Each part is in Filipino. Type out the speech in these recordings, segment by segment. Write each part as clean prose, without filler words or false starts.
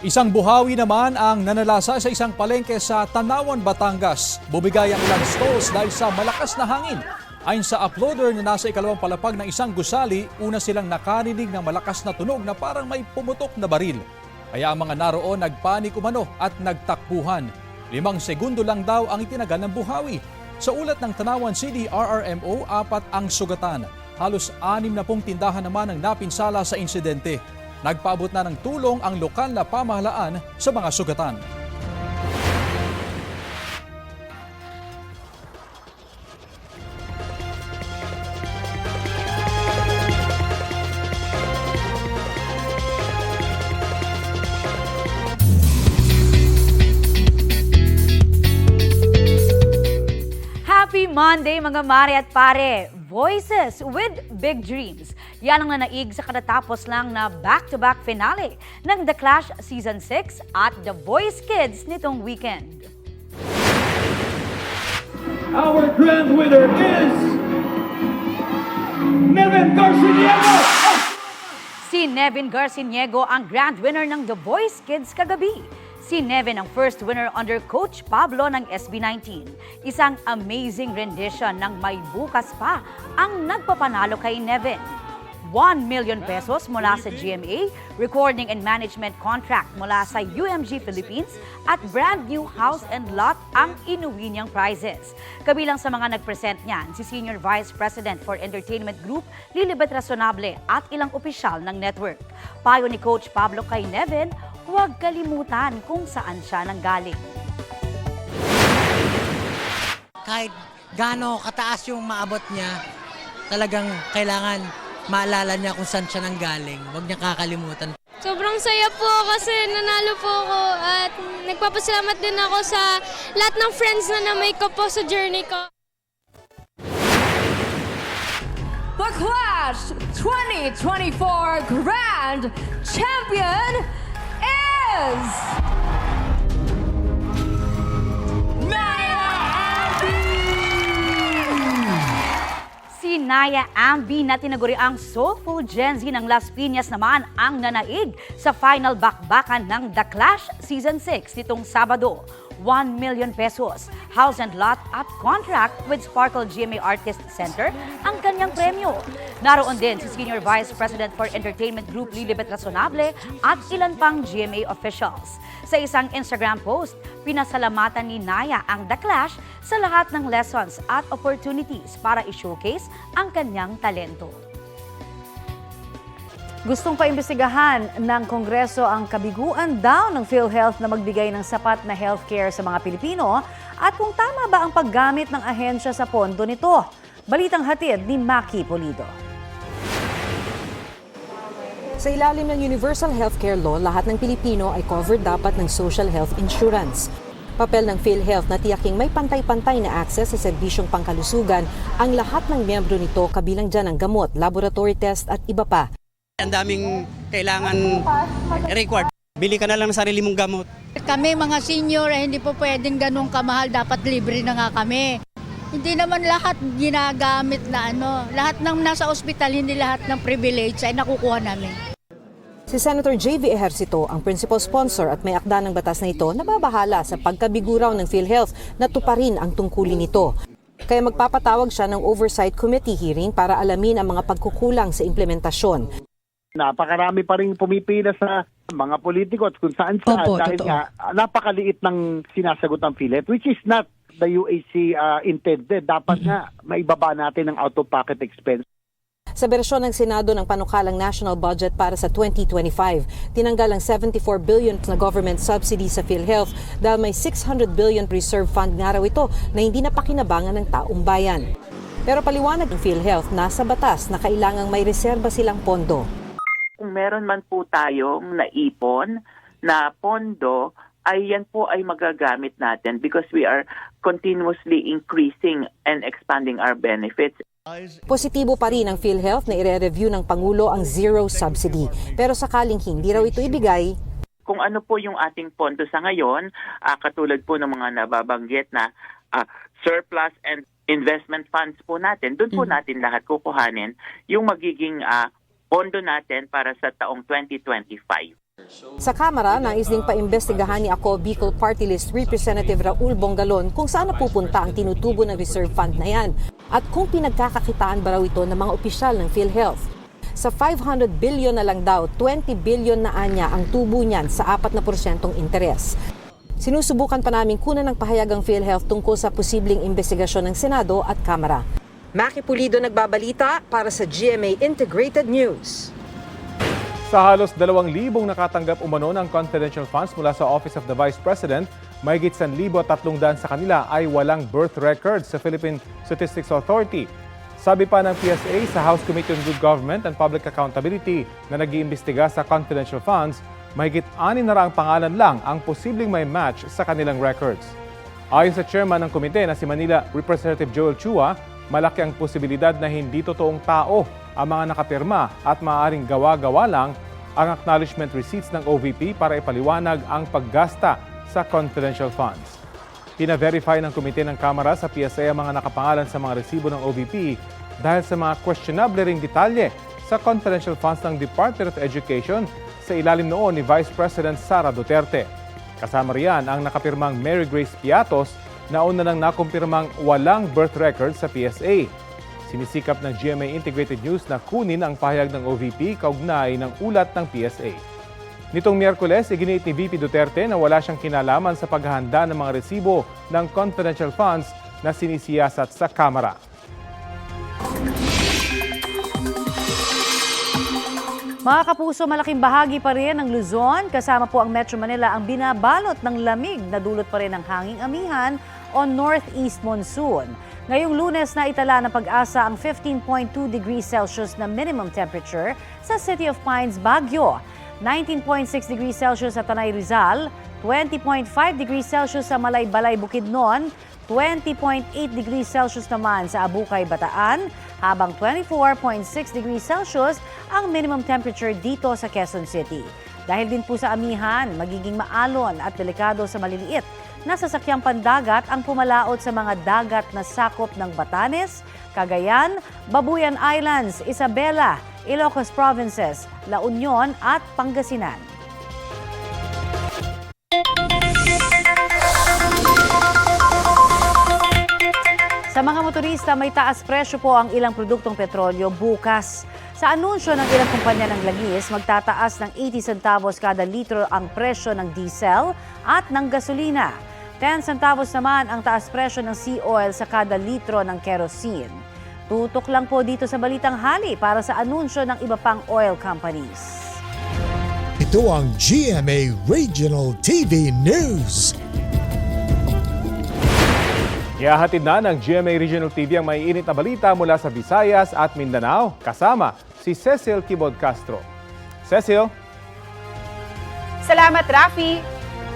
Isang buhawi naman ang nanalasa sa isang palengke sa Tanawan, Batangas. Bumigay ang ilang stalls dahil sa malakas na hangin. Ayon sa uploader na nasa ikalawang palapag ng isang gusali, una silang nakarinig ng malakas na tunog na parang may pumutok na baril. Kaya ang mga naroon nagpanik umano at nagtakbuhan. 5 segundo lang daw ang itinagal ng buhawi. Sa ulat ng Tanawan City RRMO, 4 ang sugatan. Halos 60 tindahan naman ang napinsala sa insidente. Nagpaabot na ng tulong ang lokal na pamahalaan sa mga sugatan. Happy Monday mga mare at pare! Voices with Big Dreams. Yan ang nanaig sa katatapos lang na back-to-back finale ng The Clash Season 6 at The Voice Kids nitong weekend. Our grand winner is Nevin Garciniego! Si Nevin Garciniego ang grand winner ng The Voice Kids kagabi. Si Nevin ang first winner under Coach Pablo ng SB19. Isang amazing rendition ng May Bukas Pa ang nagpapanalo kay Nevin. 1 million pesos mula sa GMA, recording and management contract mula sa UMG Philippines at brand new house and lot ang inuwi niyang prizes. Kabilang sa mga nagpresent niyan, si Senior Vice President for Entertainment Group, Lilibet Razonable at ilang opisyal ng network. Payo ni Coach Pablo kay Nevin, huwag kalimutan kung saan siya nanggaling. Kahit gaano kataas yung maabot niya, talagang kailangan maalala niya kung saan siya nanggaling. Huwag niya kakalimutan. Sobrang saya po kasi nanalo po ako at nagpapasalamat din ako sa lahat ng friends na na-make ko po sa journey ko. The Clash 2024 Grand Champion is Si Naya Ambi na tinaguriang soulful Gen Z ng Las Piñas naman ang nanaig sa final bakbakan ng The Clash Season 6 nitong Sabado. 1 million pesos, house and lot at contract with Sparkle GMA Artist Center ang kanyang premyo. Naroon din si Senior Vice President for Entertainment Group Lilibet Razonable at ilan pang GMA officials. Sa isang Instagram post, pinasalamatan ni Naya ang The Clash sa lahat ng lessons at opportunities para i-showcase ang kanyang talento. Gustong paimbestigahan ng Kongreso ang kabiguan daw ng PhilHealth na magbigay ng sapat na healthcare sa mga Pilipino at kung tama ba ang paggamit ng ahensya sa pondo nito. Balitang hatid ni Maki Polido. Sa ilalim ng Universal Healthcare Law, lahat ng Pilipino ay covered dapat ng social health insurance. Papel ng PhilHealth na tiyaking may pantay-pantay na access sa serbisyong pangkalusugan ang lahat ng miyembro nito, kabilang dyan ang gamot, laboratory test at iba pa. Ang daming kailangan record. Bili ka na lang ng sarili mong gamot. Kami mga senior, hindi po pwedeng ganun kamahal. Dapat libre na nga kami. Hindi naman lahat ginagamit na lahat ng nasa ospital, hindi lahat ng privilege ay nakukuha namin. Si Senator J.V. Ejercito, ang principal sponsor at may akda ng batas na ito, nababahala sa pagkabiguraw ng PhilHealth na tuparin ang tungkulin nito. Kaya magpapatawag siya ng Oversight Committee hearing para alamin ang mga pagkukulang sa implementasyon. Napakarami pa rin pumipila sa mga politiko at kung saan dahil nga napakaliit ng sinasagot ng PhilHealth, which is not the UAC intended. Dapat nga maibaba natin ang out-of-pocket expense. Sa bersyon ng Senado ng panukalang national budget para sa 2025, tinanggal ang 74 billion na government subsidy sa PhilHealth dahil may 600 billion reserve fund nga raw ito na hindi napakinabangan ng taong bayan. Pero paliwanag ng PhilHealth, nasa batas na kailangang may reserba silang pondo. Kung meron man po tayong naipon na pondo, ay yan po ay magagamit natin because we are continuously increasing and expanding our benefits. Positibo pa rin ang PhilHealth na ire-review ng Pangulo ang zero subsidy. Pero sakaling hindi raw ito ibigay, kung ano po yung ating pondo sa ngayon, katulad po ng mga nababanggit na surplus and investment funds po natin, doon po natin lahat kukuhanin yung magiging pondo natin para sa taong 2025. Sa Kamara, nais ding paimbestigahan ni Ako Bicol Party List Representative Raul Bongalon kung saan napupunta ang tinutubo ng reserve fund na yan at kung pinagkakakitaan ba raw ito ng mga opisyal ng PhilHealth. Sa 500 billion na lang daw, 20 billion na anya ang tubo niyan sa 4% interes. Sinusubukan pa namin kunan ng pahayag ang PhilHealth tungkol sa posibleng investigasyon ng Senado at Kamara. Maki Pulido nagbabalita para sa GMA Integrated News. Sa halos 2,000 nakatanggap umano ng confidential funds mula sa Office of the Vice President, mahigit 1,300 sa kanila ay walang birth record sa Philippine Statistics Authority. Sabi pa ng PSA sa House Committee on Good Government and Public Accountability na nag-iimbestiga sa confidential funds, mahigit 600 pangalan lang ang posibleng may match sa kanilang records. Ayon sa chairman ng komite na si Manila Representative Joel Chua, malaki ang posibilidad na hindi totoong tao ang mga nakapirma at maaaring gawa-gawa lang ang acknowledgement receipts ng OVP para ipaliwanag ang paggasta sa confidential funds. Pina-verify ng komite ng Kamara sa PSA ang mga nakapangalan sa mga resibo ng OVP dahil sa mga questionable ring detalye sa confidential funds ng Department of Education sa ilalim noon ni Vice President Sara Duterte. Kasama riyan ang nakapirmang Mary Grace Piatos na una nang nakumpirmang walang birth record sa PSA. Sinisikap ng GMA Integrated News na kunin ang pahayag ng OVP kaugnay ng ulat ng PSA. Nitong Miyerkules, iginiit ni VP Duterte na wala siyang kinalaman sa paghahanda ng mga resibo ng confidential funds na sinisiyasat sa Kamara. Mga kapuso, malaking bahagi pa rin ng Luzon, kasama po ang Metro Manila ang binabalot ng lamig na dulot pa rin ng hanging amihan o northeast monsoon. Ngayong Lunes na itala ng Pag-asa ang 15.2 degrees Celsius na minimum temperature sa City of Pines, Baguio, 19.6 degrees Celsius sa Tanay, Rizal, 20.5 degrees Celsius sa Malaybalay, Bukidnon, 20.8 degrees Celsius naman sa Abukay, Bataan, habang 24.6 degrees Celsius ang minimum temperature dito sa Quezon City. Dahil din po sa amihan, magiging maalon at delikado sa maliliit na sasakyang pandagat ang pumalaot sa mga dagat na sakop ng Batanes, Cagayan, Babuyan Islands, Isabela, Ilocos Provinces, La Union at Pangasinan. Sa mga motorista, may taas presyo po ang ilang produktong petrolyo bukas. Sa anunsyo ng ilang kumpanya ng langis, magtataas ng 80 centavos kada litro ang presyo ng diesel at ng gasolina. 10 centavos naman ang taas presyo ng sea oil sa kada litro ng kerosene. Tutok lang po dito sa Balitang Hali para sa anunsyo ng iba pang oil companies. Ito ang GMA Regional TV News. Ihahatid na ng GMA Regional TV ang maiinit na balita mula sa Visayas at Mindanao. Kasama si Cecil Kibod Castro. Cecil? Salamat, Rafi.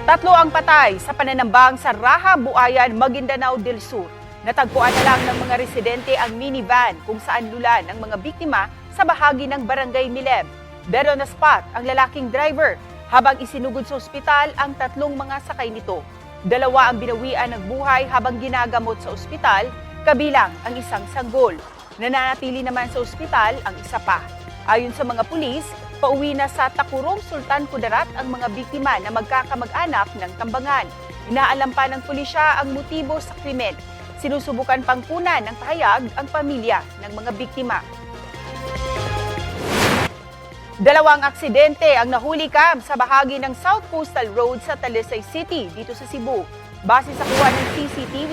3 ang patay sa pananambang sa Raha, Buayan, Maguindanao del Sur. Natagpuan na lang ng mga residente ang minivan kung saan lulan ang mga biktima sa bahagi ng Barangay Mileb. Dead on the spot ang lalaking driver habang isinugod sa ospital ang 3 mga sakay nito. 2 ang binawian ng buhay habang ginagamot sa ospital, kabilang ang isang sanggol. Nananatili naman sa ospital ang isa pa. Ayon sa mga pulis, pauwi na sa Takurong, Sultan Kudarat ang mga biktima na magkakamag-anak ng Tambangan. Inaalam pa ng pulisya ang motibo sa krimen. Sinusubukan pang kunan ng pahayag ang pamilya ng mga biktima. 2 aksidente ang nahulikam sa bahagi ng South Coastal Road sa Talisay City dito sa Cebu. Base sa kuha ng CCTV,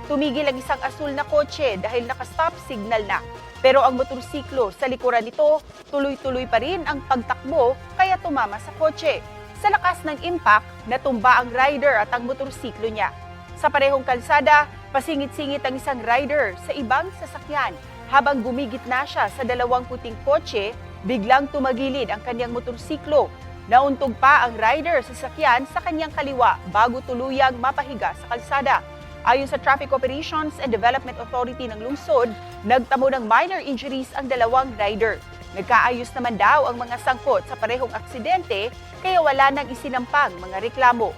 tumigil ang isang asul na kotse dahil naka-stop signal na. Pero ang motorsiklo sa likuran nito, tuloy-tuloy pa rin ang pagtakbo kaya tumama sa kotse. Sa lakas ng impact, natumba ang rider at ang motorsiklo niya. Sa parehong kalsada, pasingit-singit ang isang rider sa ibang sasakyan. Habang gumigit na siya sa 2 puting kotse, biglang tumagilid ang kanyang motorsiklo. Nauntog pa ang rider sa sasakyan sa kanyang kaliwa bago tuluyang mapahiga sa kalsada. Ayon sa Traffic Operations and Development Authority ng lungsod, nagtamo ng minor injuries ang 2 rider. Nagkaayos naman daw ang mga sangkot sa parehong aksidente kaya wala nang isinampang mga reklamo.